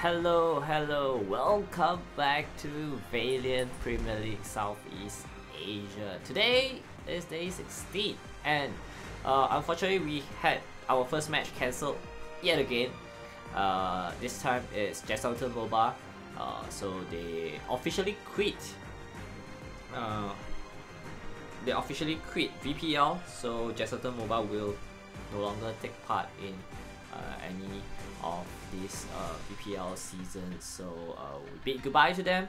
Hello, welcome back to Valiant Premier League Southeast Asia. Today is day 16 and unfortunately we had our first match cancelled yet again. This time it's Jesselton Mobile, so they officially quit. VPL, so Jesselton Mobile will no longer take part in any of this VPL season, so we bid goodbye to them,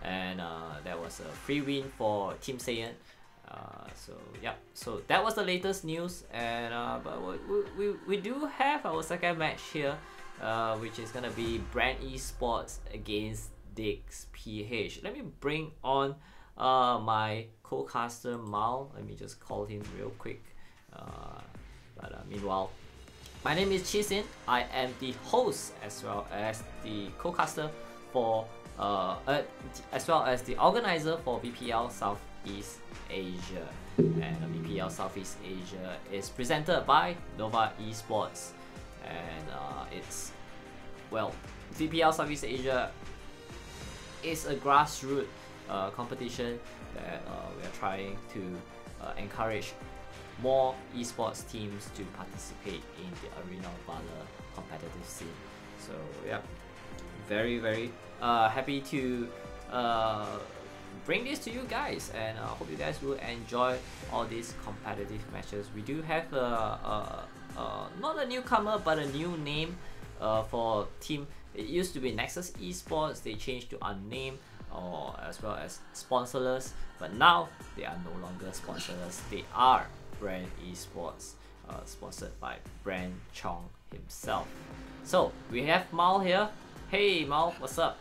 and that was a free win for Team Saiyan. So that was the latest news, and but we do have our second match here, which is gonna be Brand eSports against Dix PH. Let me bring on my co-caster Mal. Let me just call him real quick. Meanwhile, my name is Chisin. I am the host as well as the co-caster for as well as the organizer for VPL Southeast Asia. And VPL Southeast Asia is presented by Nova eSports, and VPL Southeast Asia is a grassroots competition that we are trying to encourage more esports teams to participate in the Arena of Valor competitive scene. So yeah, very happy to bring this to you guys, and hope you guys will enjoy all these competitive matches. We do have not a newcomer but a new name for team. It used to be Nexus Esports, they changed to unnamed, or as well as sponsorless, but now they are no longer sponsorless. They are Brand eSports, sponsored by Brand Chong himself. So we have Mal here. Hey Mal, what's up?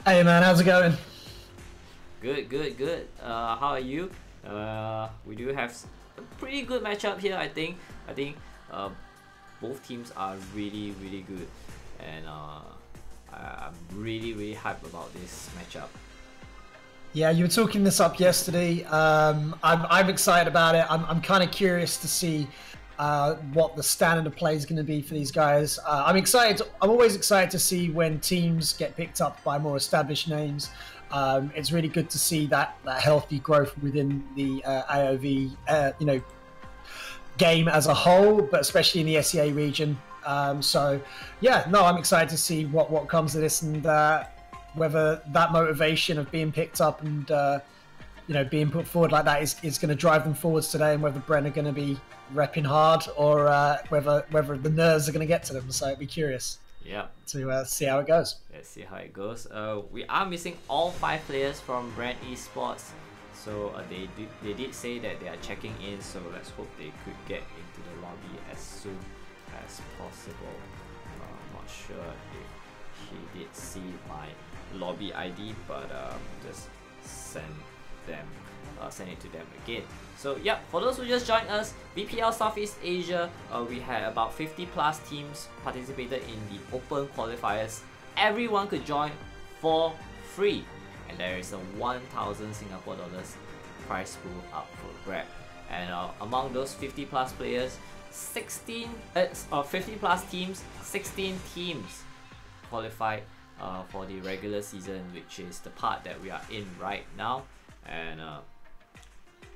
Hey man, how's it going? Good. How are you? We do have a pretty good matchup here. I think both teams are really good, and I'm really hyped about this matchup. Yeah, you were talking this up yesterday. I'm excited about it. I'm kind of curious to see what the standard of play is going to be for these guys. I'm excited. I'm always excited to see when teams get picked up by more established names. It's really good to see that healthy growth within the AOV, game as a whole, but especially in the SEA region. So yeah, no, I'm excited to see what comes of this, and whether that motivation of being picked up and being put forward like that is going to drive them forwards today, and whether Bren are going to be repping hard, or whether the nerves are going to get to them. So I'd be curious. Yeah. To see how it goes. Let's see how it goes. We are missing all 5 players from Brand eSports, so they did say that they are checking in. So let's hope they could get into the lobby as soon as possible. I'm not sure if she did see my lobby ID, but just send it to them again. So yeah, for those who just joined us, VPL Southeast Asia, we had about 50 plus teams participated in the open qualifiers. Everyone could join for free, and there is a 1,000 Singapore dollars prize pool up for grab. And among those 50 plus players, 50 plus teams, 16 teams qualified for the regular season, which is the part that we are in right now. And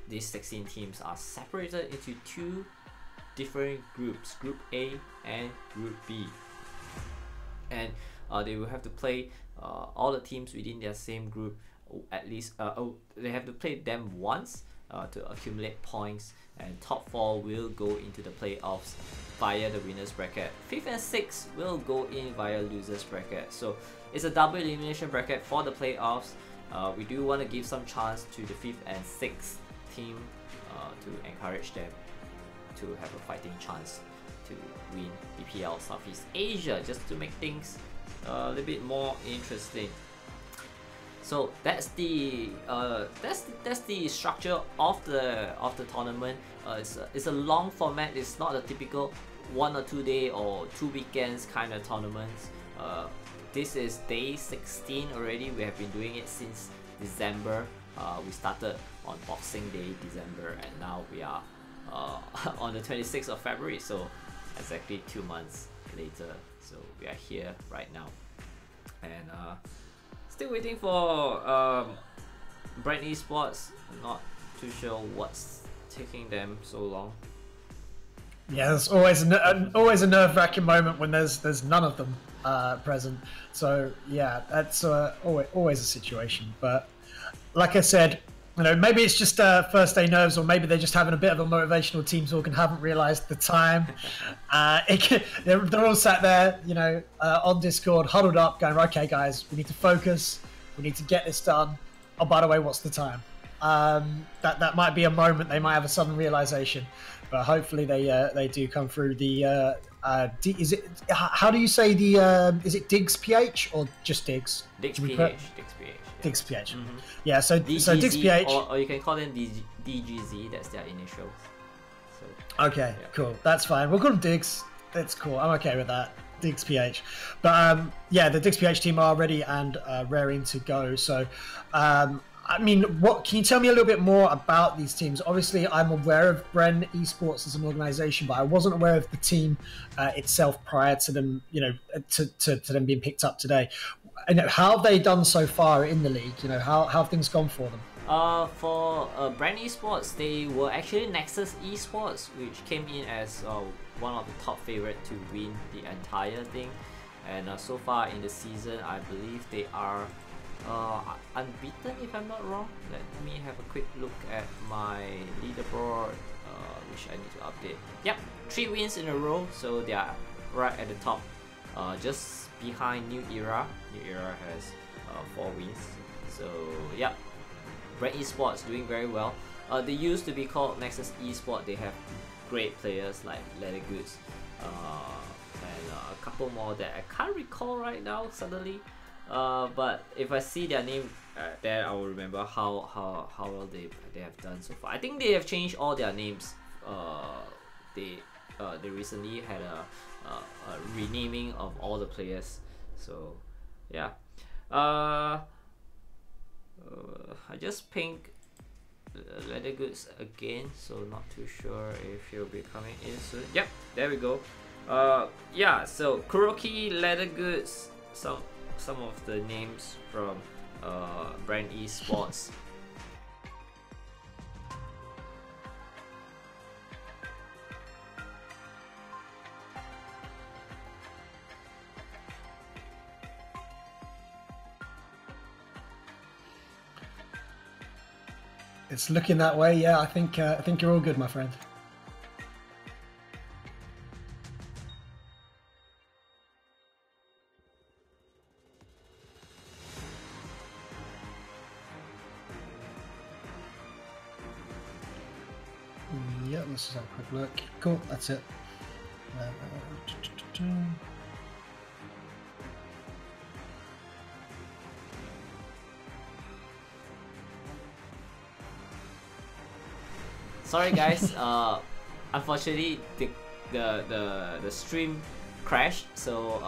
these 16 teams are separated into 2 different groups, Group A and Group B. And they will have to play all the teams within their same group, at least they have to play them once to accumulate points, and top 4 will go into the playoffs via the winners bracket. 5th and 6th will go in via losers bracket. So it's a double elimination bracket for the playoffs. We do want to give some chance to the 5th and 6th team to encourage them to have a fighting chance to win VPL Southeast Asia, just to make things a little bit more interesting. So that's the structure of the tournament. It's a long format. It's not a typical 1 or 2 day or 2 weekends kind of tournaments. This is day 16 already. We have been doing it since December. We started on Boxing Day, December, and now we are on the 26th of February, so exactly 2 months later. So we are here right now. And still waiting for Brand eSports. Not too sure what's taking them so long. Yeah, there's always a nerve-wracking moment when there's none of them present. So yeah, that's always a situation. But like I said, you know, maybe it's just first day nerves, or maybe they're just having a bit of a motivational team talk and haven't realised the time. They're all sat there, you know, on Discord, huddled up, going, "Okay, guys, we need to focus. We need to get this done. Oh, by the way, what's the time?" That might be a moment. They might have a sudden realization, but hopefully they do come through. The is it, how do you say the is it Diggs PH or just Diggs? Diggs PH. Diggs PH. Yeah. Diggs PH. Mm-hmm. Yeah. So DGZ, Diggs PH. Or you can call them DGZ. That's their initials. So, okay. yeah. Cool. That's fine. We'll call them Diggs. That's cool. I'm okay with that. Diggs PH. But yeah, the Diggs PH team are ready and raring to go. So. I mean, what can you tell me a little bit more about these teams? Obviously, I'm aware of Bren Esports as an organization, but I wasn't aware of the team itself prior to them, you know, to them being picked up today. And how have they done so far in the league? You know, how have things gone for them? For Brand Esports, they were actually Nexus Esports, which came in as one of the top favorite to win the entire thing. And so far in the season, I believe they are unbeaten, if I'm not wrong. Let me have a quick look at my leaderboard, which I need to update. Yep, 3 wins in a row, so they are right at the top, just behind New Era. New Era has 4 wins. So yeah, Brand Esports doing very well. They used to be called Nexus Esports. They have great players like Leather Goods, and a couple more that I can't recall right now suddenly. But if I see their name, then I will remember how well they have done so far. I think they have changed all their names. They recently had a renaming of all the players. So yeah, I just pinged Leather Goods again, so not too sure if he'll be coming in soon. Yep, there we go. Yeah, so Kuroki, Leather Goods, some of the names from Brand Esports. It's looking that way. Yeah, I think you're all good, my friend. Yeah, let's just have a quick look. Cool, that's it. Sorry guys, unfortunately the stream crashed, so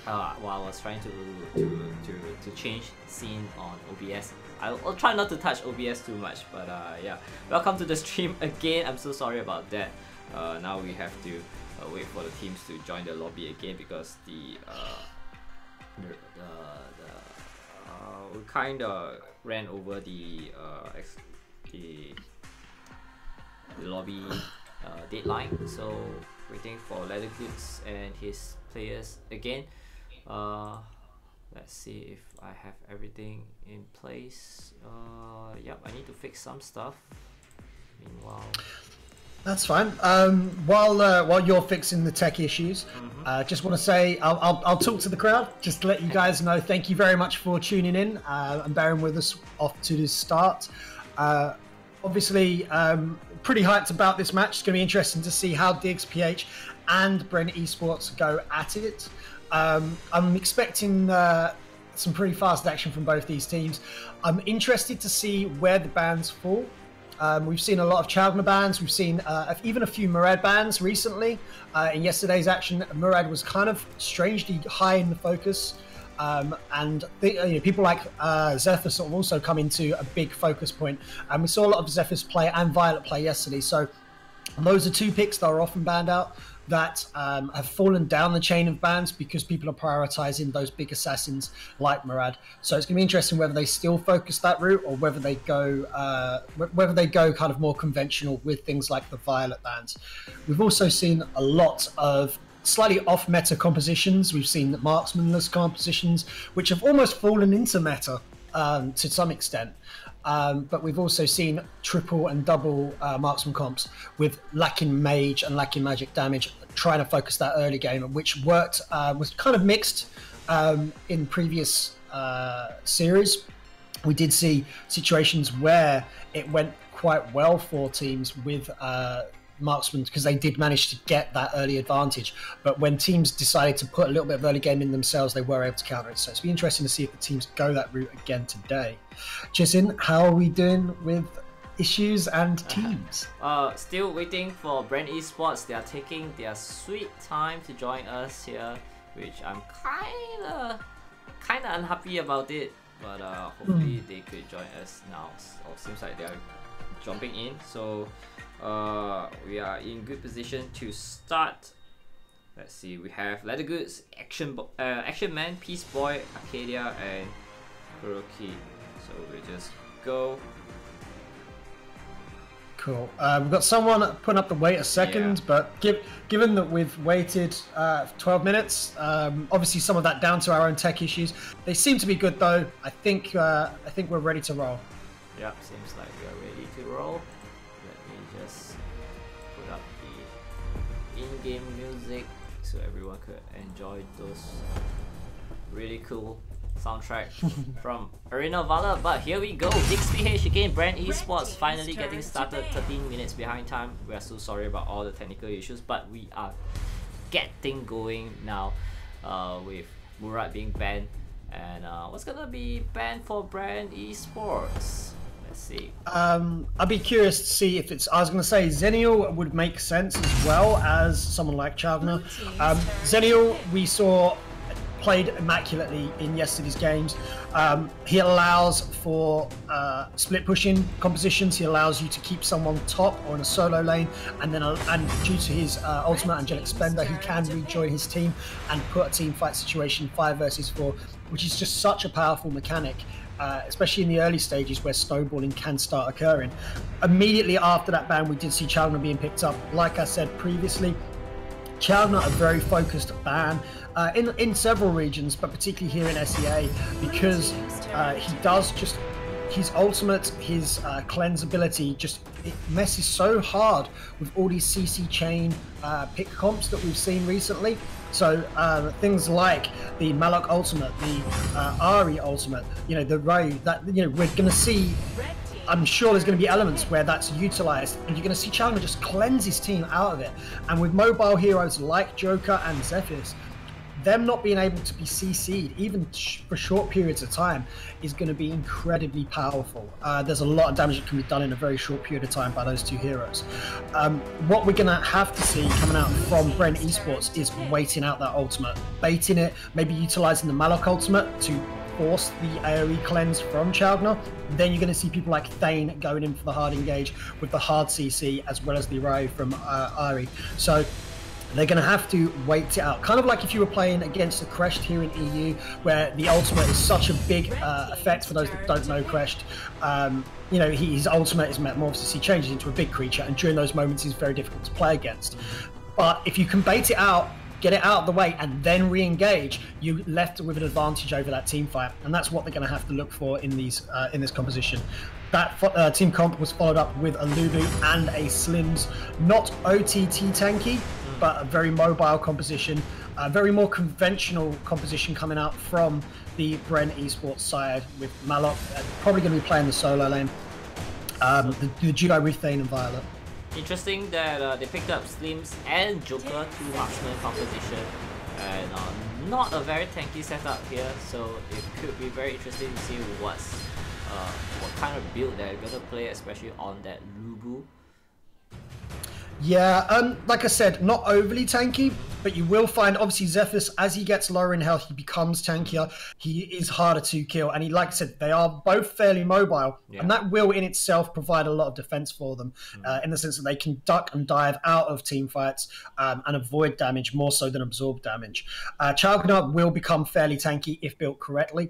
while I was trying to change scene on OBS. I'll try not to touch OBS too much, but yeah, welcome to the stream again. I'm so sorry about that. Now we have to wait for the teams to join the lobby again, because we kind of ran over the lobby deadline, so waiting for Leather Goods and his players again. Let's see if I have everything in place. Yep, I need to fix some stuff. Meanwhile, that's fine. While you're fixing the tech issues, just want to say I'll talk to the crowd just to let you guys know. Thank you very much for tuning in and bearing with us off to the start. Obviously, pretty hyped about this match. It's going to be interesting to see how Diggs PH and Brand Esports go at it. I'm expecting some pretty fast action from both these teams. I'm interested to see where the bans fall. We've seen a lot of Challenger bans. We've seen even a few Murad bans recently. In yesterday's action, Murad was kind of strangely high in the focus. And people like Zephyr sort of also come into a big focus point. And we saw a lot of Zephyr's play and Violet play yesterday. So those are 2 picks that are often banned out. that have fallen down the chain of bans because people are prioritizing those big assassins like Murad. So it's going to be interesting whether they still focus that route or whether they go kind of more conventional with things like the Violet bans. We've also seen a lot of slightly off meta compositions. We've seen marksmanless compositions, which have almost fallen into meta to some extent. But we've also seen triple and double marksman comps with lacking mage and lacking magic damage, trying to focus that early game, which worked, was kind of mixed in previous series. We did see situations where it went quite well for teams with marksmen because they did manage to get that early advantage, but when teams decided to put a little bit of early game in themselves, they were able to counter it. So it's be interesting to see if the teams go that route again today. Jason, how are we doing with issues and teams? Still waiting for Brand Esports. They are taking their sweet time to join us here, which I'm kinda unhappy about it, but hopefully they could join us now. So seems like they are jumping in, so we are in good position to start. Let's see, we have Leather Goods, Action Man, Peace Boy, Arcadia, and Kuroki. So we just go. Cool. We've got someone putting up the wait a second, but given that we've waited 12 minutes, obviously some of that down to our own tech issues. They seem to be good though. I think we're ready to roll. Yep, seems like we are ready to roll. Let me just put up the in-game music so everyone could enjoy those really cool soundtrack from Arena of Valor. But here we go, Big SPH again, Brand Esports finally getting started, 13 minutes behind time. We are so sorry about all the technical issues, but we are getting going now with Murad being banned. And what's gonna be banned for Brand Esports? Let's see. I'd be curious to see if it's, I was gonna say Zenial would make sense as well as someone like Chalgner. Zenial we saw played immaculately in yesterday's games. He allows for split pushing compositions. He allows you to keep someone top or in a solo lane, and then due to his ultimate Angelic Splendor, he can rejoin his team and put a team fight situation 5 versus 4, which is just such a powerful mechanic. Especially in the early stages where snowballing can start occurring. Immediately after that ban, we did see Chalgner being picked up. Like I said previously, Chalgner a very focused ban in several regions, but particularly here in SEA, because he does just, his ultimate, his cleanse ability, just it messes so hard with all these CC chain pick comps that we've seen recently. So things like the Malok ultimate, the Ari ultimate, you know, the Ray, that, you know, we're going to see, I'm sure there's going to be elements where that's utilized, and you're going to see Challenger just cleanse his team out of it. And with mobile heroes like Joker and Zephyrus, them not being able to be CC'd, even for short periods of time, is going to be incredibly powerful. There's a lot of damage that can be done in a very short period of time by those two heroes. What we're going to have to see coming out from Brent Esports is waiting out that ultimate, baiting it, maybe utilizing the Malok ultimate to force the AoE cleanse from Chalgner. Then you're going to see people like Thane going in for the hard engage with the hard CC as well as the Ray from Ari. So they're going to have to wait it out. Kind of like if you were playing against a Creshed here in EU, where the ultimate is such a big effect for those that don't know Creshed. You know, his ultimate is metamorphosis. He changes into a big creature, and during those moments he's very difficult to play against. But if you can bait it out, get it out of the way, and then re-engage, you're left with an advantage over that team fight, and that's what they're going to have to look for in these in this composition. That team comp was followed up with a Lulu and a Slims, not OTT tanky, but a very mobile composition, a very more conventional composition coming out from the Bren Esports side, with Malok probably going to be playing the solo lane, the duo with Thane and Violet. Interesting that they picked up Slims and Joker, 2 marksman composition, and not a very tanky setup here, so it could be very interesting to see what kind of build they're gonna play, especially on that Lubu. Yeah, like I said, not overly tanky, but you will find, obviously, Zephyrus, as he gets lower in health, he becomes tankier. He is harder to kill. And like I said, they are both fairly mobile. Yeah. And that will in itself provide a lot of defense for them, in the sense that they can duck and dive out of team fights and avoid damage more so than absorb damage. Chalkner will become fairly tanky if built correctly.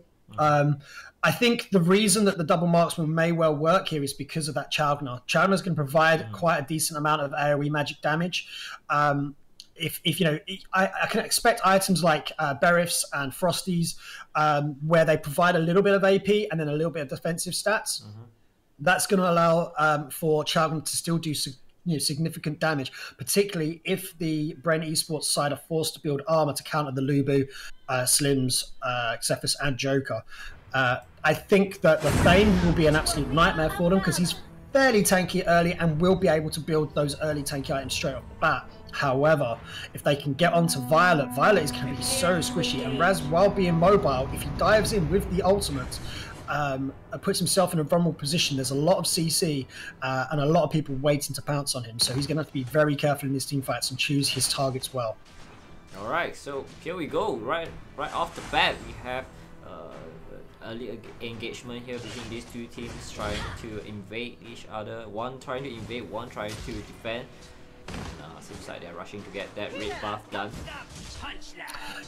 I think the reason that the double marksman may well work here is because of that Chalkner. Chalkner's going to provide quite a decent amount of AoE magic damage. If you know, I can expect items like Beriths and Frosties, where they provide a little bit of AP and then a little bit of defensive stats. That's going to allow for Chalkner to still do significant damage, particularly if the Brent eSports side are forced to build armor to counter the Lubu, Slims, Zephyrus, and Joker. I think that the Thane will be an absolute nightmare for them because he's fairly tanky early and will be able to build those early tanky items straight off the bat. However, if they can get onto Violet, Violet is going to be so squishy, and Raz, while being mobile, if he dives in with the ultimate, puts himself in a vulnerable position, there's a lot of CC and a lot of people waiting to pounce on him, so he's going to have to be very careful in these team fights and choose his targets well. Alright, so here we go. Right off the bat, we have early engagement here between these two teams trying to invade each other. One trying to invade, one trying to defend. Seems like they're rushing to get that red buff done.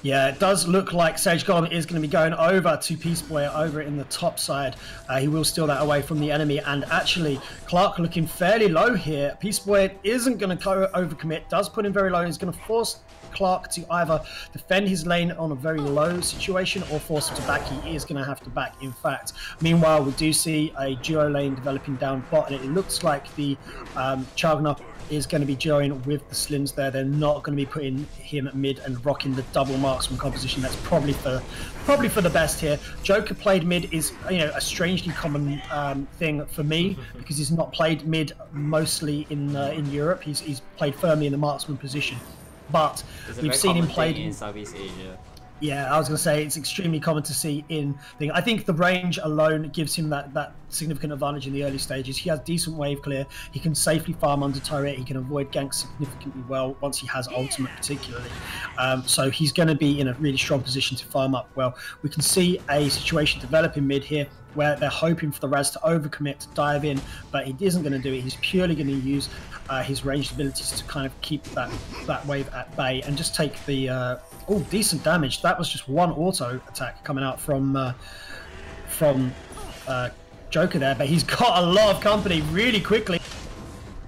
Yeah, it does look like Sage Golem is going to be going over to Peace Boy over in the top side. He will steal that away from the enemy, and actually Clark looking fairly low here. Peace Boy isn't going to overcommit, does put him very low. He's going to force Clark to either defend his lane on a very low situation or force him to back. He is going to have to back, in fact. Meanwhile, we do see a duo lane developing down bot, and it looks like the Chagna is going to be duoing with the Slims there. They're not going to be putting him at mid and rocking the double marksman composition. That's probably for the best here. Joker played mid is, you know, a strangely common thing for me because he's not played mid mostly in Europe. He's played firmly in the marksman position, but we've seen him played in Southeast Asia. Yeah, I was going to say it's extremely common to see in thing. I think the range alone gives him that significant advantage in the early stages. He has decent wave clear. He can safely farm under turret. He can avoid ganks significantly well once he has ultimate particularly. So he's going to be in a really strong position to farm up well. We can see a situation develop in mid here where they're hoping for the Raz to overcommit, to dive in, but he isn't going to do it. He's purely going to use his ranged abilities to kind of keep that wave at bay and just take the decent damage. That was just one auto attack coming out from Joker there, but he's got a lot of company really quickly.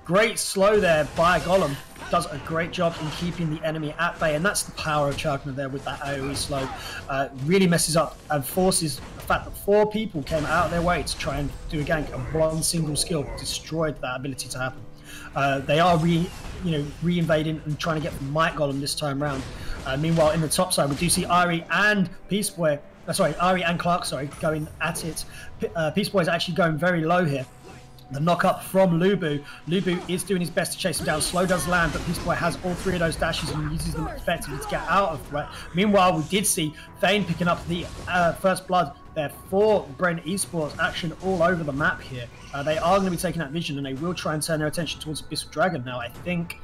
Great slow there by Golem. Does a great job in keeping the enemy at bay, and that's the power of Chagna there with that AoE slow. Really messes up and forces the fact that 4 people came out of their way to try and do a gank, and one single skill destroyed that ability to happen. They are re-invading and trying to get Might Golem this time round. Meanwhile, in the top side, we do see Ari and Peace Boy, Ari and Clark, going at it. Peace Boy is actually going very low here. The knock-up from Lubu. Lubu is doing his best to chase him down. Slow does land, but Peace Boy has all 3 of those dashes and uses them effectively to get out of threat. Meanwhile, we did see Thane picking up the first blood there for Brent eSports. Action all over the map here. They are going to be taking that vision, and they will try and turn their attention towards Abyssal Dragon now. I think,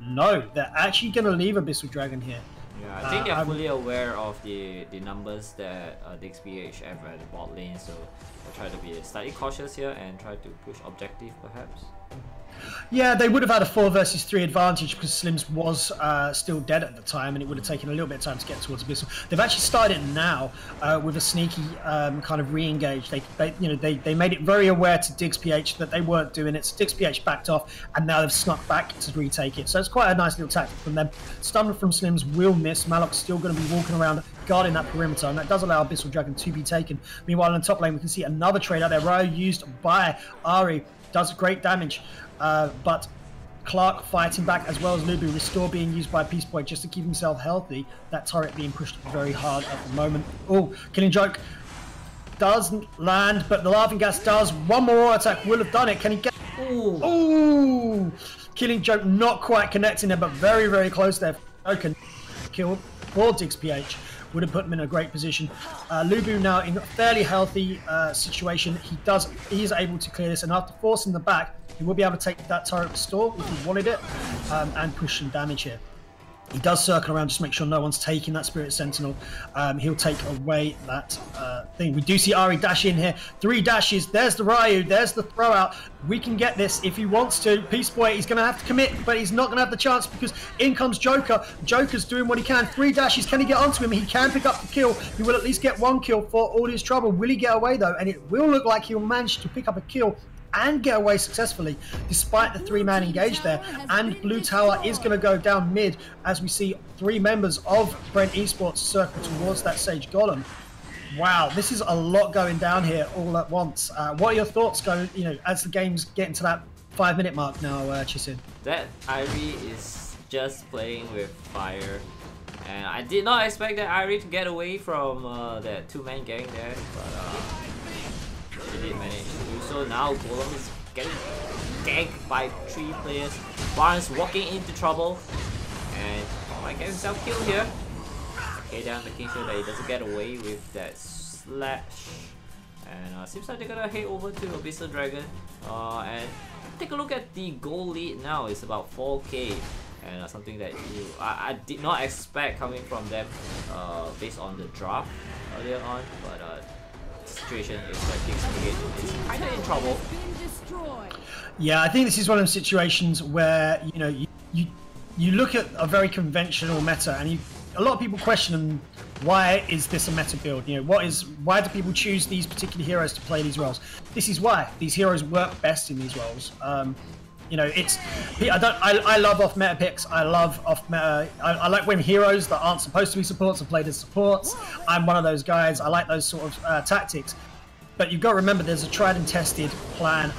no, they're actually going to leave Abyssal Dragon here. Yeah, I think they're fully aware of the numbers that DixPH have at the bot lane, so they'll try to be slightly cautious here and try to push objective perhaps. Yeah, they would have had a 4 versus 3 advantage because Slims was still dead at the time, and it would have taken a little bit of time to get towards Abyssal. They've actually started now with a sneaky kind of re-engage. They made it very aware to DixPH that they weren't doing it. So DixPH backed off, and now they've snuck back to retake it. So it's quite a nice little tactic from them. Stun from Slims will miss. Malok's still going to be walking around guarding that perimeter, and that does allow Abyssal Dragon to be taken. Meanwhile, in the top lane, we can see another trade out there. Ryo used by Ari does great damage. But Clark fighting back, as well as Lubu. Restore being used by Peace Boy just to keep himself healthy. That turret being pushed very hard at the moment. Oh, Killing Joke doesn't land, but the Laughing Gas does. One more attack will have done it. Can he get... Ooh! Killing Joke not quite connecting there, but very, very close there. Joke kill for DixPH. Would have put him in a great position. Lubu now in a fairly healthy situation. He is able to clear this, and after forcing the back, he will be able to take that turret restore if he wanted it, and push some damage here. He does circle around just to make sure no one's taking that Spirit Sentinel. He'll take away that thing. We do see Ari dash in here. 3 dashes. There's the Ryu. There's the throw out. We can get this if he wants to. Peace Boy, he's going to have to commit, but he's not going to have the chance because in comes Joker. Joker's doing what he can. 3 dashes. Can he get onto him? He can pick up the kill. He will at least get 1 kill for all his trouble. Will he get away though? And it will look like he'll manage to pick up a kill and get away successfully despite the 3-man engage there. And Blue Tower is going to go down mid as we see 3 members of Brent Esports circle towards that Sage Golem. Wow, this is a lot going down here all at once. What are your thoughts going, as the game's getting to that 5-minute mark now, Chisin? That Irie is just playing with fire. And I did not expect that Irie to get away from that 2-man gang there, but he did manage to do so. Now Golem is getting ganked by 3 players. Barnes walking into trouble and might get himself killed here. K-Down making sure that he doesn't get away with that slash. And seems like they're gonna head over to Abyssal Dragon. And take a look at the goal lead now. It's about 4k. And something that I did not expect coming from them based on the draft earlier on. But situation is that Kings is kind of in trouble. Yeah, I think this is one of those situations where you look at a very conventional meta, and a lot of people question why is this a meta build? Why do people choose these particular heroes to play these roles? This is why these heroes work best in these roles. I love off meta picks. I love off meta. I like when heroes that aren't supposed to be supports are played as supports. I'm one of those guys. I like those sort of tactics. But you've got to remember, there's a tried and tested plan.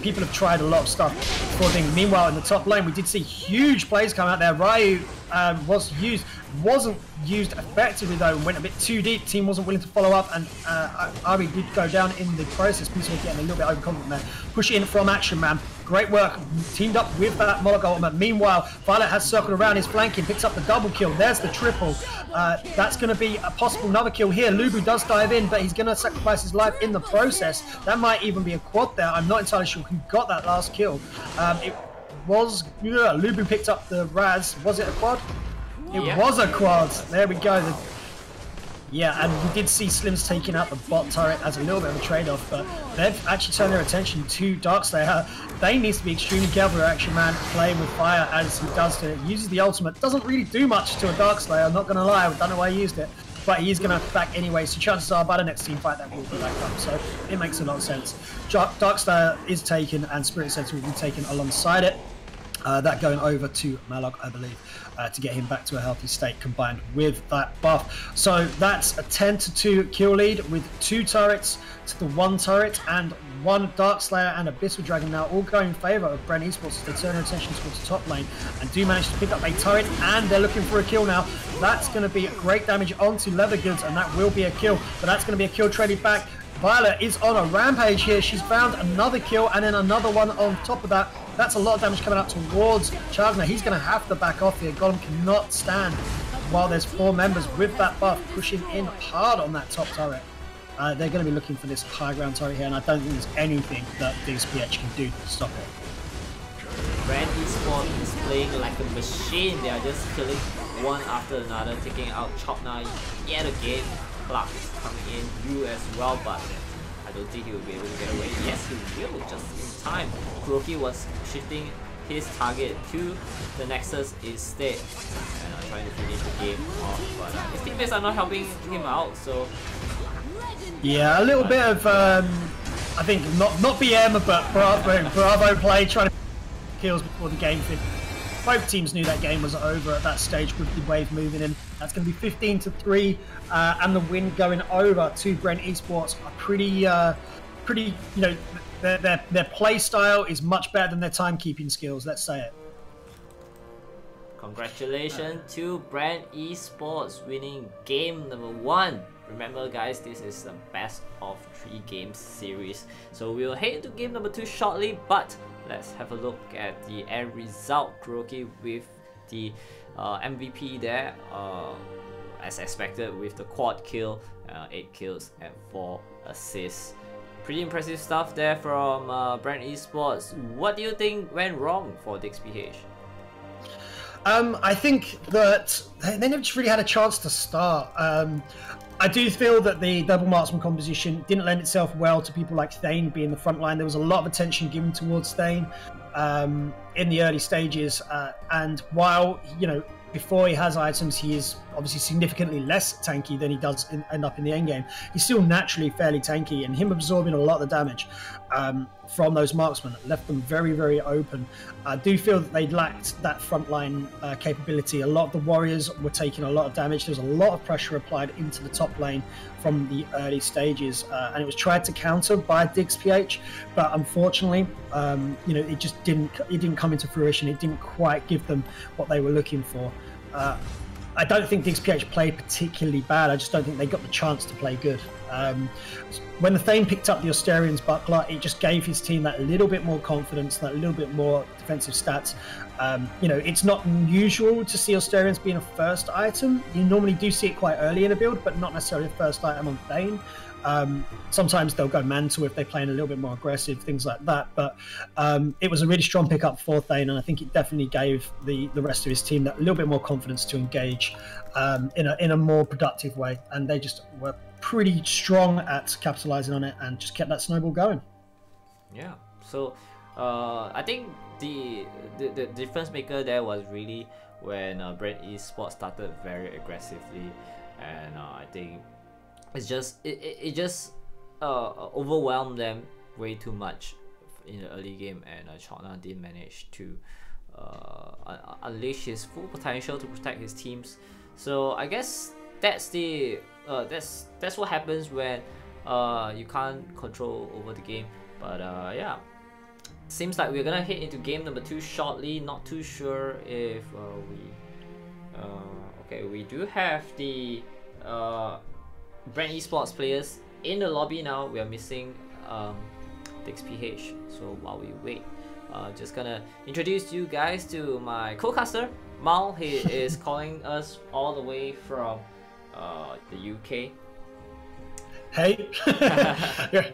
People have tried a lot of stuff before things. Meanwhile, in the top lane, we did see huge plays come out there. Ryu wasn't used effectively though, and went a bit too deep. Team wasn't willing to follow up, and Ari did go down in the process. People were getting a little bit overconfident there. Push in from Action Man. Great work, teamed up with that Moloch ultimate. Meanwhile, Valiant has circled around, his flanking, picks up the double kill. There's the triple. That's going to be a possible another kill here. Lubu does dive in, but he's going to sacrifice his life in the process. That might even be a quad there. I'm not entirely sure who got that last kill. It was, Lubu picked up the Raz. Was it a quad? It was a quad. There we go. Yeah, and we did see Slims taking out the bot turret as a little bit of a trade-off, but they've actually turned their attention to Darkslayer. They need to be extremely careful with Action Man playing with fire as he does to it. Uses the ultimate. Doesn't really do much to a Darkslayer, I'm not going to lie. I don't know why he used it, but he is going to back anyway, so chances are by the next team fight that will be back up, so it makes a lot of sense. Darkslayer is taken and Spirit Sentinel will be taken alongside it. That going over to Malok, I believe, to get him back to a healthy state combined with that buff. So that's a 10-2 kill lead with 2 turrets to the 1 turret and 1 Darkslayer and Abyssal Dragon now all going in favour of Brent Esports as they turn their attention towards the top lane and do manage to pick up a turret, and they're looking for a kill now. That's going to be great damage onto Leather Goods, and that will be a kill, but that's going to be a kill traded back. Violet is on a rampage here. She's found another kill and then another one on top of that. That's a lot of damage coming up towards Chagna. He's going to have to back off here. Golem cannot stand while there's 4 members with that buff pushing in hard on that top turret. They're going to be looking for this high ground turret here, and I don't think there's anything that DSPH can do to stop it. Brand Esports is playing like a machine. They are just killing one after another, taking out Chopna yet again. Clark is coming in, you as well, but I don't think he will be able to get away. Yes, he will, just in time. Kuroki was shifting his target to the Nexus instead, and trying to finish the game off, but his teammates are not helping him out, so... Yeah, a little bit of, I think, not BM, but Bravo play, trying to kills before the game finished. Both teams knew that game was over at that stage with the wave moving in. That's going to be 15-3, and the win going over to Brent Esports. Pretty, their play style is much better than their timekeeping skills. Let's say it. Congratulations to Brent Esports winning game number 1. Remember guys, this is the best of 3 games series. So we'll head into game number 2 shortly, but let's have a look at the end result. Kuroki with the MVP there, as expected with the quad kill, 8 kills and 4 assists. Pretty impressive stuff there from Brent Esports. What do you think went wrong for DXPH? I think that they never just really had a chance to start. I do feel that the double marksman composition didn't lend itself well to people like Thane being the front line. There was a lot of attention given towards Thane in the early stages, and while before he has items, he is obviously significantly less tanky than he does end up in the end game. He's still naturally fairly tanky, and him absorbing a lot of the damage from those marksmen left them very, very open. I do feel that they lacked that frontline capability. A lot of the warriors were taking a lot of damage. There was a lot of pressure applied into the top lane from the early stages, and it was tried to counter by DiggsPH, but unfortunately, it just didn't come into fruition. It didn't quite give them what they were looking for. I don't think DiggsPH played particularly bad. I just don't think they got the chance to play good. When the Thane picked up the Asterian's buckler, it just gave his team that little bit more confidence, that little bit more defensive stats. It's not unusual to see Asterians being a first item. You normally do see it quite early in a build, but not necessarily a first item on Thane. Sometimes they'll go Mantle if they're playing a little bit more aggressive, things like that. But it was a really strong pickup for Thane, and I think it definitely gave the rest of his team that little bit more confidence to engage in a more productive way. And they just were pretty strong at capitalizing on it and just kept that snowball going. Yeah. So I think the difference maker there was really when Brand eSports started very aggressively, and I think it just overwhelmed them way too much in the early game, and Chona didn't manage to unleash his full potential to protect his teams. So I guess that's what happens when you can't control over the game. But yeah, seems like we're gonna head into game number 2 shortly. Not too sure if we do have the Brand eSports players in the lobby now. We are missing DiggsPH. So while we wait, just gonna introduce you guys to my co-caster Mal. He is calling us all the way from the UK. Hey, yeah.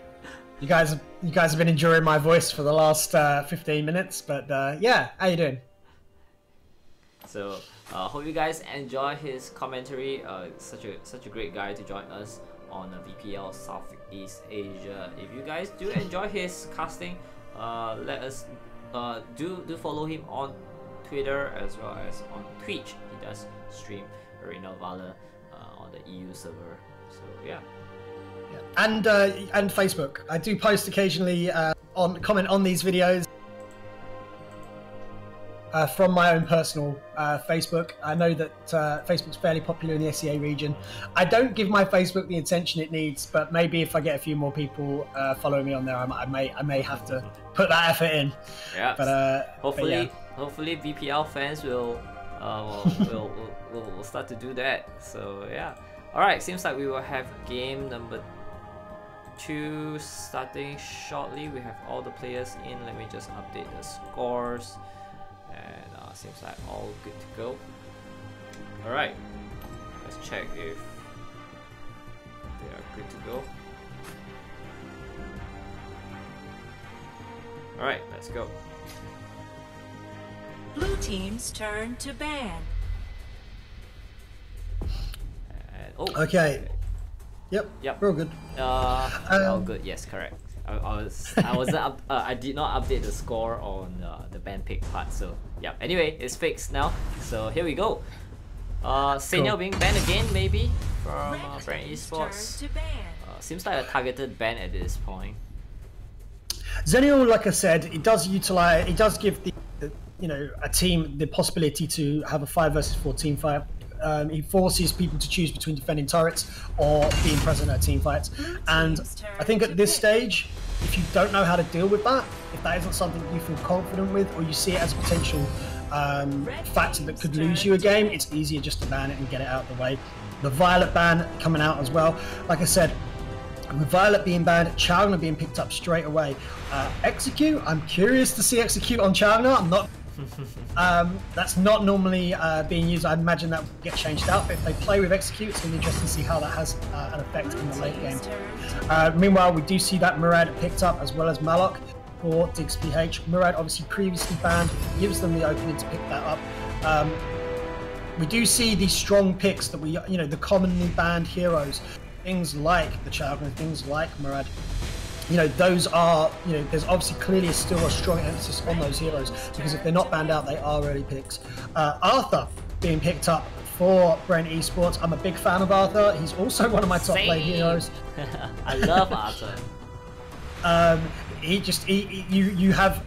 You guys have been enjoying my voice for the last 15 minutes, but yeah, how you doing? So hope you guys enjoy his commentary. Such a great guy to join us on VPL Southeast Asia. If you guys do enjoy his casting, let us do follow him on Twitter as well as on Twitch. He does stream Arena of Valor on the EU server. So yeah. And Facebook. I do post occasionally comment on these videos from my own personal Facebook. I know that Facebook's fairly popular in the SEA region. I don't give my Facebook the attention it needs, but maybe if I get a few more people following me on there, I may have to put that effort in. Yeah. But hopefully VPL fans will start to do that. So yeah. All right. Seems like we will have game number 2 starting shortly. We have all the players in. Let me just update the scores, and seems like all good to go. All right, let's check if they are good to go. All right, let's go. Blue team's turn to ban. And, oh, okay. Yep. We're all good. All good. Yes, correct. I did not update the score on the ban pick part. So yeah. Anyway, it's fixed now. So here we go. Senior being banned again, maybe from Brand eSports. Seems like a targeted ban at this point. Zenial, like I said, it does give a team the possibility to have a 5 versus 4 team fight. He forces people to choose between defending turrets or being present at team fights. And I think at this stage, if you don't know how to deal with that, if that isn't something you feel confident with, or you see it as a potential factor that could lose you a game, it's easier just to ban it and get it out of the way. The Violet ban coming out as well. Like I said, with Violet being banned, Chagna being picked up straight away. Execute, I'm curious to see Execute on Chagna. I'm not. That's not normally being used. I imagine that will get changed out, but if they play with Execute, it's going to be interesting to see how that has an effect in the late game. Meanwhile, we do see that Murad picked up as well as Malok. for Diggs PH. Murad obviously previously banned, gives them the opening to pick that up. We do see these strong picks that we, the commonly banned heroes, things like the Challenger, things like Murad. Those are, there's obviously clearly still a strong emphasis on those heroes, because if they're not banned out, they are early picks. Arthur being picked up for Brent Esports. I'm a big fan of Arthur. He's also one of my top played heroes. I love Arthur. You have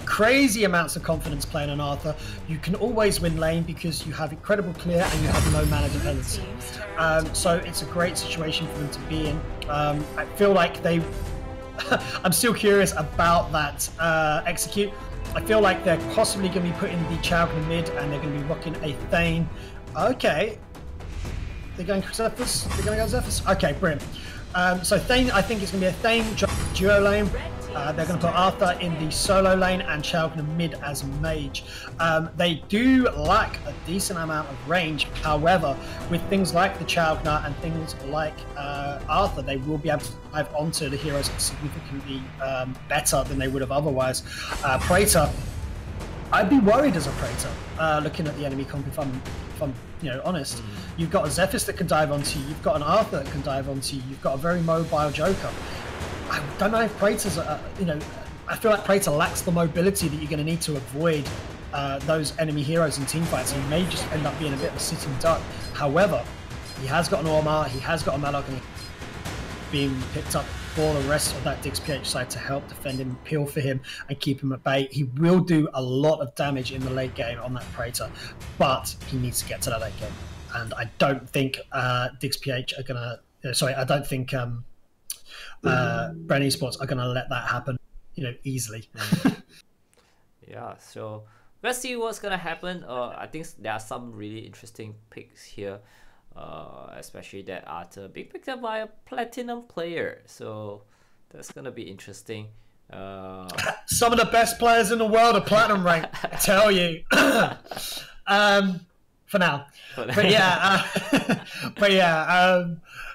crazy amounts of confidence playing on Arthur. You can always win lane because you have incredible clear and you have no mana dependency. So it's a great situation for them to be in. I feel like they... I'm still curious about that execute. I feel like they're possibly going to be putting the Challenger mid and they're going to be rocking a Thane. Okay. They're going Zephyrus? They're going to go Zephyrus? Okay, brilliant. So Thane, I think it's going to be a Thane duo lane. They're going to put Arthur in the solo lane and Challenger mid as mage. They do lack a decent amount of range. However, with things like the Challenger and things like Arthur, they will be able to dive onto the heroes significantly better than they would have otherwise. Praetor, I'd be worried as a Praetor looking at the enemy comp if I'm honest. You've got a Zephyrus that can dive onto you. You've got an Arthur that can dive onto you. You've got a very mobile Joker. I don't know if Praetor's, I feel like Praetor lacks the mobility that you're going to need to avoid those enemy heroes in teamfights. He may just end up being a bit of a sitting duck. However, he has got an Ormar, he has got a Malok, and being picked up for the rest of that Diggs PH side to help defend him, peel for him, and keep him at bay. He will do a lot of damage in the late game on that Praetor, but he needs to get to that late game. And I don't think Diggs PH are going to... sorry, I don't think... Brent Esports are going to let that happen, easily. Yeah, so let's see what's going to happen. I think there are some really interesting picks here, especially that Arthur being picked up by a platinum player. So that's going to be interesting. Some of the best players in the world are platinum ranked, I tell you. For now. But yeah,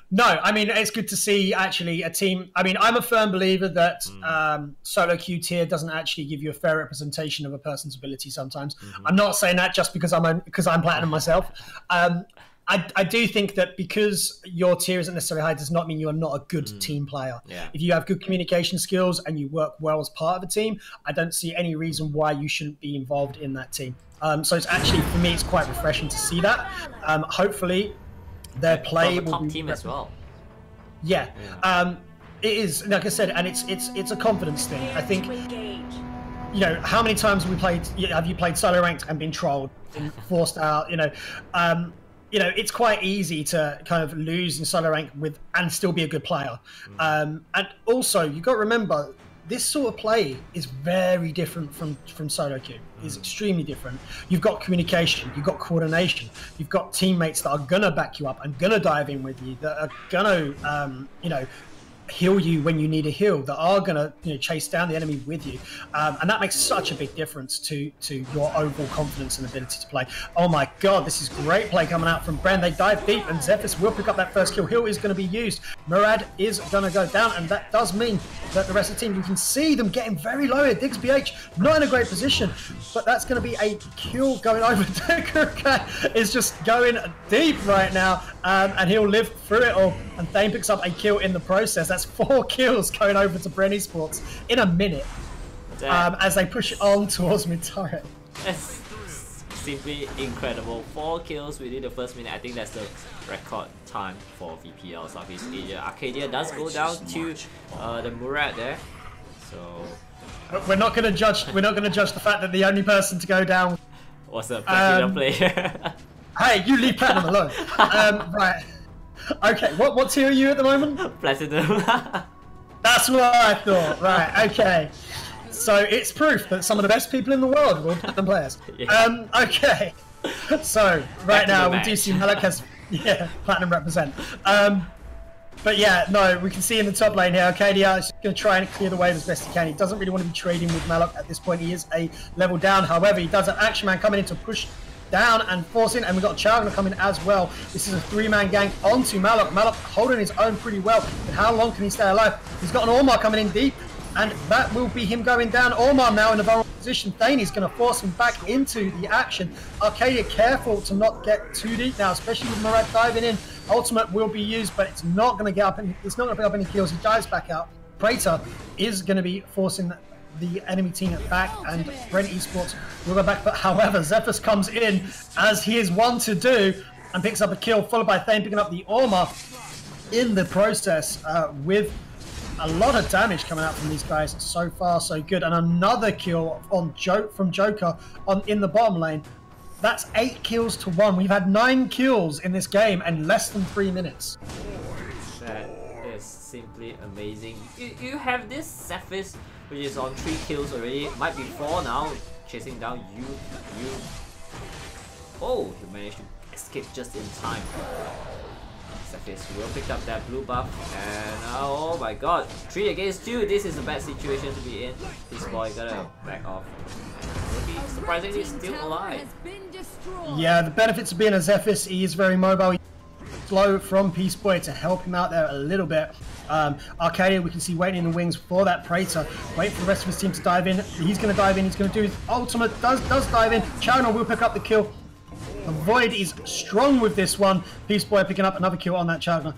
no, I mean, it's good to see actually a team. I mean, I'm a firm believer that solo queue tier doesn't actually give you a fair representation of a person's ability sometimes. I'm not saying that just because I'm platinum myself. I do think that because your tier isn't necessarily high does not mean you are not a good team player. Yeah. If you have good communication skills and you work well as part of a team, I don't see any reason why you shouldn't be involved in that team. So it's actually, for me, it's quite refreshing to see that. Hopefully their play will top be team as well. Yeah. It is, like I said, and it's a confidence thing. I think, how many times have you played solo ranked and been trolled and forced out? It's quite easy to kind of lose in solo rank and still be a good player. And also, you've got to remember, this sort of play is very different from solo queue. It's extremely different. You've got communication, you've got coordination, you've got teammates that are gonna back you up and gonna dive in with you, that are gonna, heal you when you need a heal, that are gonna chase down the enemy with you, and that makes such a big difference to your overall confidence and ability to play. Oh my god, this is great play coming out from Bren. They dive deep and Zephyrus will pick up that first kill. Heal is going to be used. Murad is going to go down, and that does mean that the rest of the team, you can see them getting very low here. Diggs PH not in a great position, but that's going to be a kill going over. Decker is just going deep right now, and he'll live through it all, and Thane picks up a kill in the process. That's 4 kills going over to Brent Esports in a minute, as they push it on towards mid turret. That's simply incredible. 4 kills within the first minute. I think that's the record time for VPL Southeast Asia. Arcadia does go down to the Murad there. So we're not going to judge. We're not going to judge the fact that the only person to go down was a platinum player. Hey, you leave platinum alone. Right. Okay. What tier are you at the moment? Platinum. That's what I thought. Right. Okay. So it's proof that some of the best people in the world were platinum players. Yeah. Okay. So right now we do see Malak has platinum represent. But yeah, no, we can see in the top lane here, Arcadia is going to try and clear the wave as best he can. He doesn't really want to be trading with Malak at this point. He is a level down. However, he does have Action Man coming in to push down and forcing, and we've got Challenger coming as well. This is a 3-man gank onto Malak. Malak holding his own pretty well, but how long can he stay alive? He's got an Ormar coming in deep. and that will be him going down. Ormar now in a vulnerable position. Thane is going to force him back into the action. Arcadia careful to not get too deep now, especially with Murad diving in. Ultimate will be used, but it's not going to get up, and it's not going to pick up any kills. He dives back out. Praetor is going to be forcing the enemy team back, and Brent eSports will go back. But however, Zephyrus comes in as he is one to do and picks up a kill, followed by Thane picking up the Ormar in the process, with a lot of damage coming out from these guys. So far so good, and another kill on from Joker in the bottom lane. That's 8 kills to 1. We've had 9 kills in this game in less than 3 minutes. That is simply amazing. You have this Zephyrus, which is on 3 kills already. Might be 4 now, chasing down you. Oh, he managed to escape just in time. Zephyrus will pick up that blue buff, and oh my god, 3 against 2. This is a bad situation to be in. This boy gotta back off. Rookie surprisingly still alive. Yeah, the benefits of being a Zephyrus, he is very mobile. Slow from Peace Boy to help him out there a little bit. Arcadia, we can see waiting in the wings for that Praetor. Wait for the rest of his team to dive in. He's going to dive in. He's going to do his ultimate. Does dive in. Channel will pick up the kill. The Void is strong with this one. Peace Boy picking up another kill on that Chagna.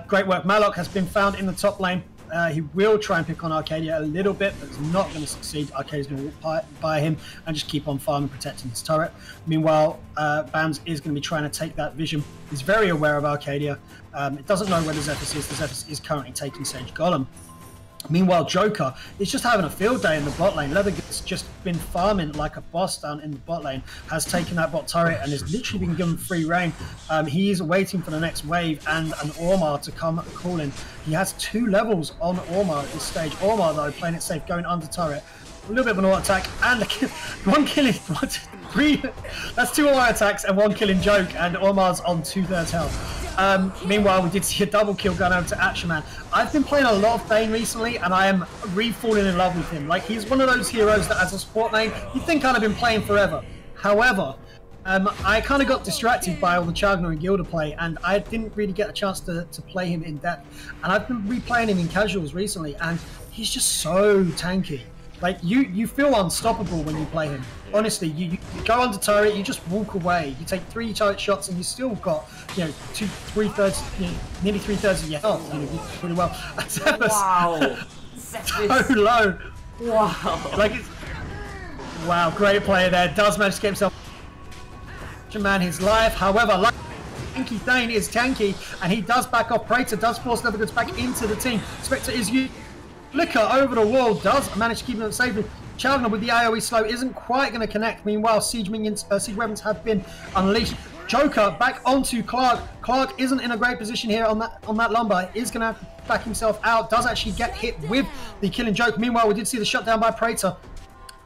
Great work. Malok has been found in the top lane. He will try and pick on Arcadia a little bit, but it's not going to succeed. Arcadia's going to walk by him and just keep on farming, protecting his turret. Meanwhile, Bams is going to be trying to take that vision. He's very aware of Arcadia. It doesn't know where the Zephyrus is. The Zephyrus is currently taking Sage Golem. Meanwhile, Joker is just having a field day in the bot lane. Leathergood's just been farming like a boss down in the bot lane, has taken that bot turret and has literally been given free reign. He's waiting for the next wave and an Ormar to come calling. He has 2 levels on Ormar at this stage. Ormar, though, playing it safe, going under turret. A little bit of an auto attack, and one killing, 3. That's 2 auto attacks and 1 killing Joke, and Ormar's on 2/3 health. Meanwhile, we did see a double kill going over to Akshaman. I've been playing a lot of Thane recently, and I am falling in love with him. Like, he's one of those heroes that, as a support lane, you think I'd have been playing forever. However, I kind of got distracted by all the Chagna and Gilda play, and I didn't really get a chance to play him in depth. And I've been replaying him in casuals recently, and he's just so tanky. Like, you feel unstoppable when you play him. Honestly, you go under turret, you just walk away. You take 3 turret shots, and you still got, you know, nearly 3/3 of your health. You know, pretty well. Wow, so low. Wow. Like, wow, great player there. Does manage to get himself man his life. However, like Tanky Thane is tanky, and he does back off. Praetor does force Leathergoods back into the team. Spectre is Flicker over the wall, does manage to keep them safely. Chagna with the AoE slow isn't quite going to connect. Meanwhile, siege weapons have been unleashed. Joker back onto Clark. Clark isn't in a great position here on that lumber. Is going to have to back himself out. Does actually get hit with the killing Joke. Meanwhile, we did see the shutdown by Praetor.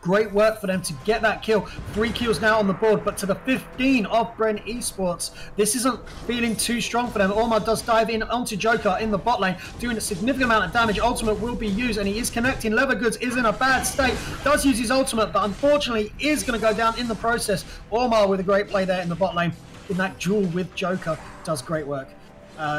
Great work for them to get that kill. 3 kills now on the board, but to the 15 of Brent eSports. This isn't feeling too strong for them. Ormar does dive in onto Joker in the bot lane, doing a significant amount of damage. Ultimate will be used, and he is connecting. Leathergoods is in a bad state. Does use his ultimate, but unfortunately is going to go down in the process. Ormar with a great play there in the bot lane. In that duel with Joker, does great work.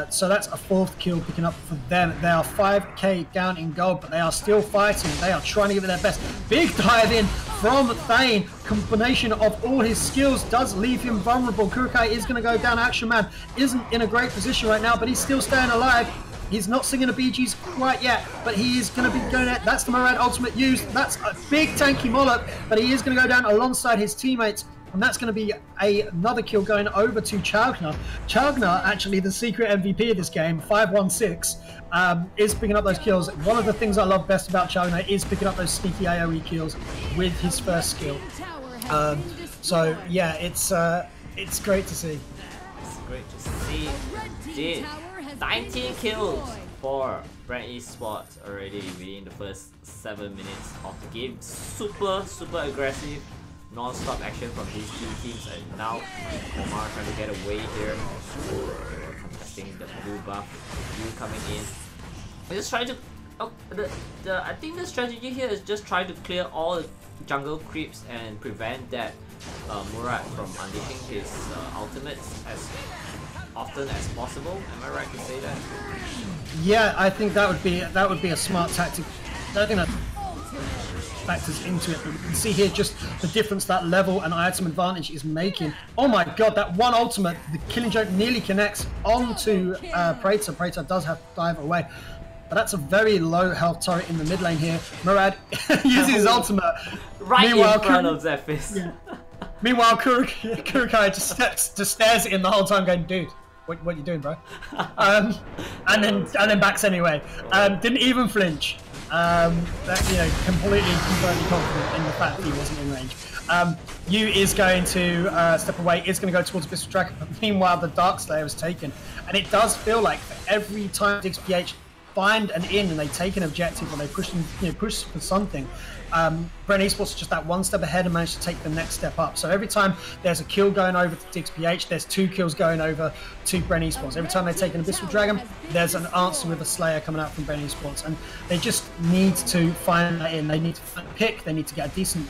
So that's a 4th kill picking up for them. They are 5k down in gold, but they are still fighting. They are trying to give it their best. Big dive in from Thane. Combination of all his skills does leave him vulnerable. Kukai is going to go down. Action Man isn't in a great position right now, but he's still staying alive. He's not singing a Bee Gees quite yet, but he is going to be going at. That's the Murad ultimate used. That's a big tanky Moloch, but he is going to go down alongside his teammates. And that's going to be another kill going over to Chagna. Chagna, actually the secret MVP of this game, 516, is picking up those kills. One of the things I love best about Chagna is picking up those sneaky AoE kills with his first skill. So yeah, it's great to see. It's great to see. Did 19 kills for Brent eSports already within the first 7 minutes of the game. Super aggressive. Non-stop action from these 2 teams, and now Omar trying to get away here. Contesting the blue buff. You coming in. We're just trying to. Oh, I think the strategy here is just trying to clear all the jungle creeps and prevent that Murad from unleashing his ultimates as often as possible. Am I right to say that? Yeah, I think that would be a smart tactic. I think that factors into it. But you can see here just the difference that level and item advantage is making. Oh my god, that one ultimate, the Killing Joke nearly connects onto Praetor. Praetor does have to dive away. But that's a very low health turret in the mid lane here. Murad uses his ultimate. Right in front of Zephys. Yeah. Meanwhile, Kurukai just stares at him the whole time going, dude, what are you doing, bro? And then backs anyway. Didn't even flinch. Completely confident in the fact that he wasn't in range. Yu is going to step away, is going to go towards Abyssal Dragon, but meanwhile the Darkslayer was taken. And it does feel like for every time DXPH find an in and they take an objective or they push them, push for something, Brent Esports is just that one step ahead and managed to take the next step up. So every time there's a kill going over to DXPH, there's 2 kills going over to Brent Esports. Every time they take an Abyssal Dragon, there's an answer with a Slayer coming out from Brent Esports. And they just need to find that in. They need to find a pick, they need to get a decent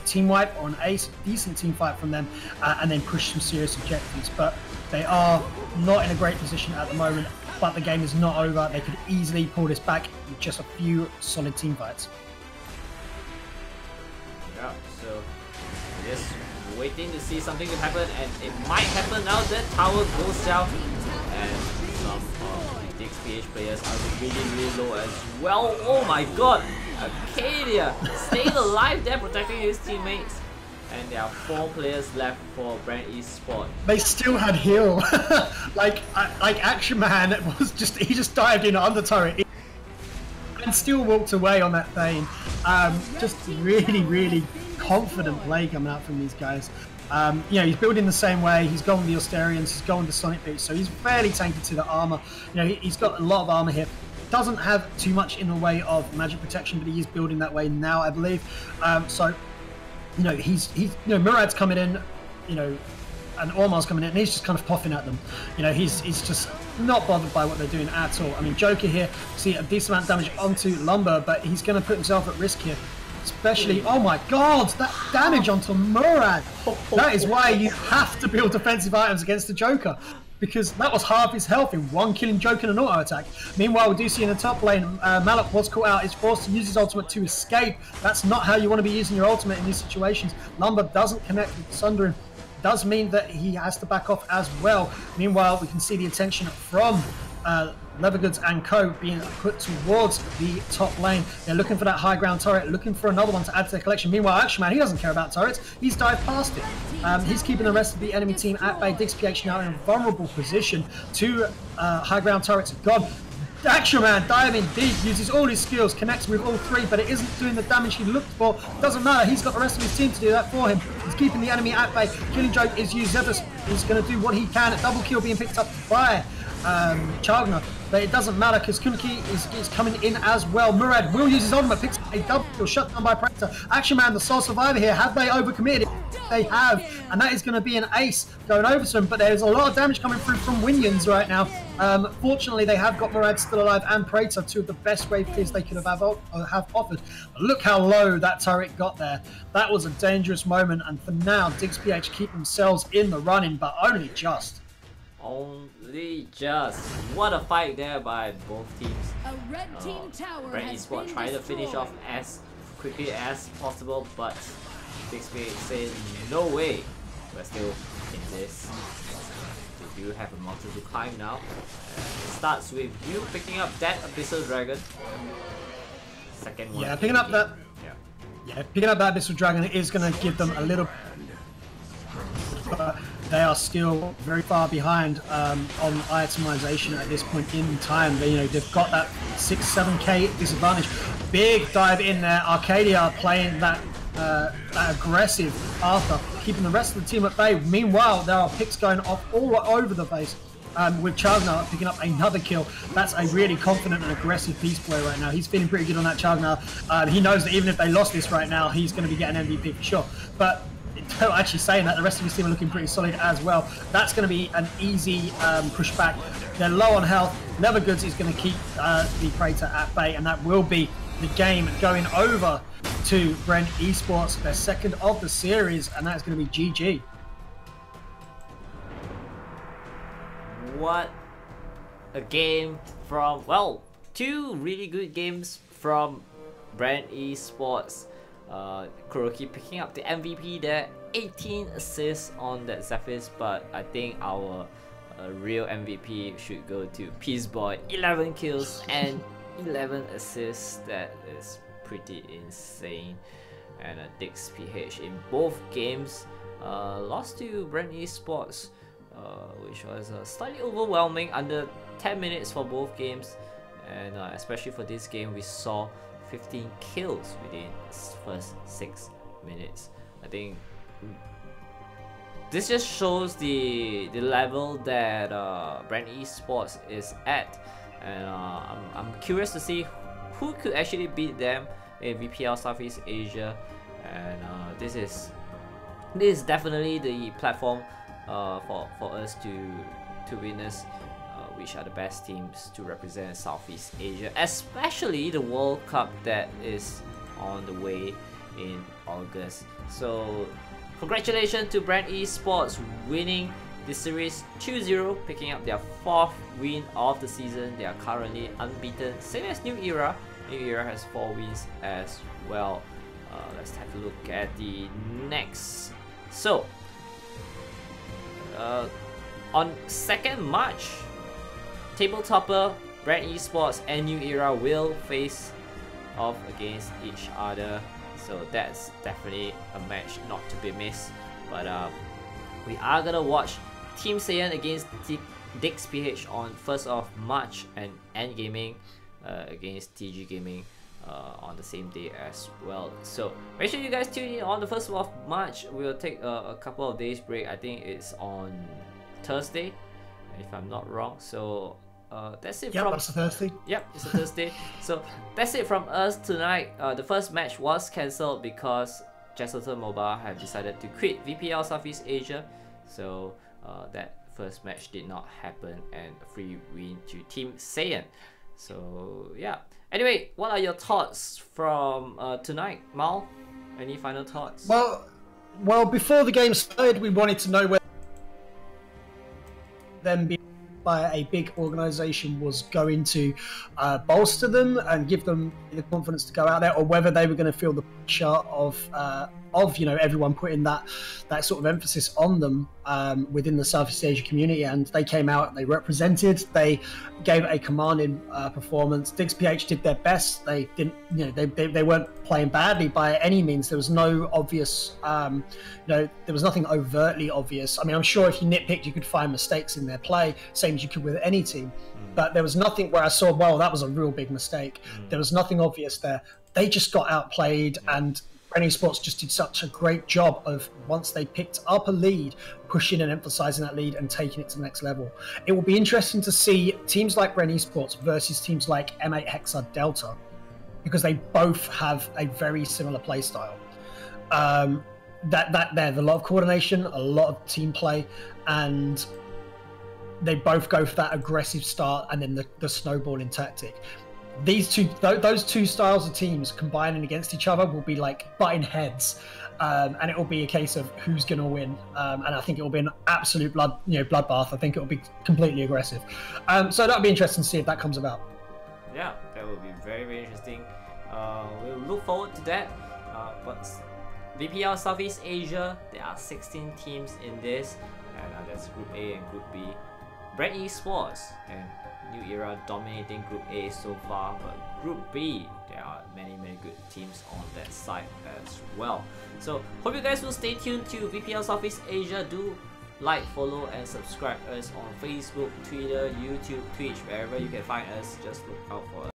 team wipe or an ace, decent team fight from them, and then push some serious objectives. But they are not in a great position at the moment, but the game is not over. They could easily pull this back with just a few solid team fights. Yeah, so just waiting to see something to happen, and it might happen now. That tower goes down, and some of the XPH players are really low as well. Oh my god! Arcadia staying alive there, protecting his teammates. And there are 4 players left for Brent Esports. They still had heal. like Action Man was he just dived in under turret and still walked away on that Thane. Just really confident play coming out from these guys. He's building the same way. He's gone with the Austerians, he's gone with the Sonic Boots, so he's fairly tanked to the armor. He's got a lot of armor here. Doesn't have too much in the way of magic protection, but he is building that way now, I believe. Murad's coming in, and Ormar's coming in, and he's just kind of puffing at them. He's just not bothered by what they're doing at all. I mean, Joker here, see a decent amount of damage onto Lumber, but he's going to put himself at risk here. Especially, oh my god, that damage onto Murad. That is why you have to build defensive items against the Joker, because that was half his health in one killing Joker and an auto attack. Meanwhile, we do see in the top lane, Malak was caught out, is forced to use his ultimate to escape. That's not how you want to be using your ultimate in these situations. Lumber doesn't connect with the Sundering. Does mean that he has to back off as well. Meanwhile, we can see the attention from Leathergoods and co being put towards the top lane. They're looking for that high ground turret, looking for another one to add to their collection. Meanwhile, Action Man, he doesn't care about turrets. He's dived past it. He's keeping the rest of the enemy team at bay. DXPH now in a vulnerable position. 2 high ground turrets gone. Action Man diving deep, uses all his skills, connects with all 3, but it isn't doing the damage he looked for. Doesn't matter, he's got the rest of his team to do that for him. He's keeping the enemy at bay. Killing Joke is used. Zephys is going to do what he can. A double kill being picked up by Chagna, but it doesn't matter because Kuniki is coming in as well. Murad will use his ultimate, picks up a double kill, shut down by Predator. Action Man, the sole survivor here, have they overcommitted it? They have, and that is going to be an ace going over to him, but there's a lot of damage coming through from Winions right now. Fortunately, they have got Murad still alive and Praetor, 2 of the best wave clears they could have offered. But look how low that turret got there. That was a dangerous moment, and for now, DXPH keep themselves in the running, but only just. Only just. What a fight there by both teams. A red team tower Brent Esports trying to finish off as quickly as possible, but DXPH says no way. We're still in this. They do have a mountain to climb now. It starts with you picking up that Abyssal Dragon. Second one. Yeah, picking up that. Yeah, picking up that Abyssal Dragon is going to give them a little. They are still very far behind on itemization at this point in time. They've got that 6-7k disadvantage. Big dive in there. Arcadia playing that aggressive Arthur, keeping the rest of the team at bay. Meanwhile, there are picks going off all over the place. With Chagna picking up another kill. That's a really confident and aggressive Beast Boy right now. He's feeling pretty good on that Chagna. He knows that even if they lost this right now, he's going to be getting MVP for sure. But actually saying that, the rest of his team are looking pretty solid as well. That's going to be an easy pushback. They're low on health. Leathergoods is going to keep the Praetor at bay, and that will be the game going over to Brent Esports, their second of the series, and that's going to be GG. What a game from, well, 2 really good games from Brent Esports. Kuroki picking up the MVP there, 18 assists on that Zephyr's, but I think our real MVP should go to Peace Boy, 11 kills and 11 assists. That is pretty insane. And Dix PH in both games lost to Brand eSports, which was slightly overwhelming, under 10 minutes for both games, and especially for this game we saw 15 kills within the first 6 minutes. I think this just shows the level that Brand eSports is at, and I'm curious to see who could actually beat them in VPL Southeast Asia. And this is definitely the platform for us to witness which are the best teams to represent Southeast Asia, especially the World Cup that is on the way in August. So congratulations to Brand eSports winning the series 2-0, picking up their 4th win of the season. They are currently unbeaten, same as New Era. New Era has 4 wins as well. Let's have a look at the next. So on 2nd March, table topper Brand eSports and New Era will face off against each other. So that's definitely a match not to be missed. But we are gonna watch Team Saiyan against Dix PH on 1st of March, and End Gaming against TG Gaming on the same day as well. So make sure you guys tune in on the 1st of March. We'll take a couple of days break. I think it's on Thursday, if I'm not wrong. So that's it. That's a Thursday. Yep, it's a Thursday. So that's it from us tonight. The first match was cancelled because Jesselton Mobile have decided to quit VPL Southeast Asia. So that first match did not happen, and a free win to Team Saiyan. So yeah. Anyway, what are your thoughts from tonight, Mal? Any final thoughts? Well, before the game started, we wanted to know whether them being by a big organization was going to bolster them and give them the confidence to go out there, or whether they were going to feel the pressure of everyone putting that sort of emphasis on them within the Southeast Asia community. And they came out, they represented, they gave a commanding performance. Dix PH did their best. They didn't, they weren't playing badly by any means. There was no obvious, there was nothing overtly obvious. I mean, I'm sure if you nitpicked, you could find mistakes in their play, same as you could with any team. But there was nothing where I saw, well, that was a real big mistake. There was nothing obvious there. They just got outplayed, and Brand eSports just did such a great job of, once they picked up a lead, pushing and emphasizing that lead and taking it to the next level. It will be interesting to see teams like Brand eSports versus teams like M8 Hexa Delta, because they both have a very similar play style. There's a lot of coordination, a lot of team play, and they both go for that aggressive start and then the snowballing tactic. Those two styles of teams combining against each other will be like butting heads, and it will be a case of who's going to win. And I think it will be an absolute bloodbath. I think it will be completely aggressive. So that'll be interesting to see if that comes about. Yeah, that will be very, very interesting. We'll look forward to that. But VPL Southeast Asia, there are 16 teams in this, and that's Group A and Group B. Brand eSports and New Era dominating Group A so far, but Group B, there are many good teams on that side as well. So hope you guys will stay tuned to VPL Southeast Asia. Do like, follow and subscribe us on Facebook, Twitter, YouTube, Twitch, wherever you can find us. Just look out for us.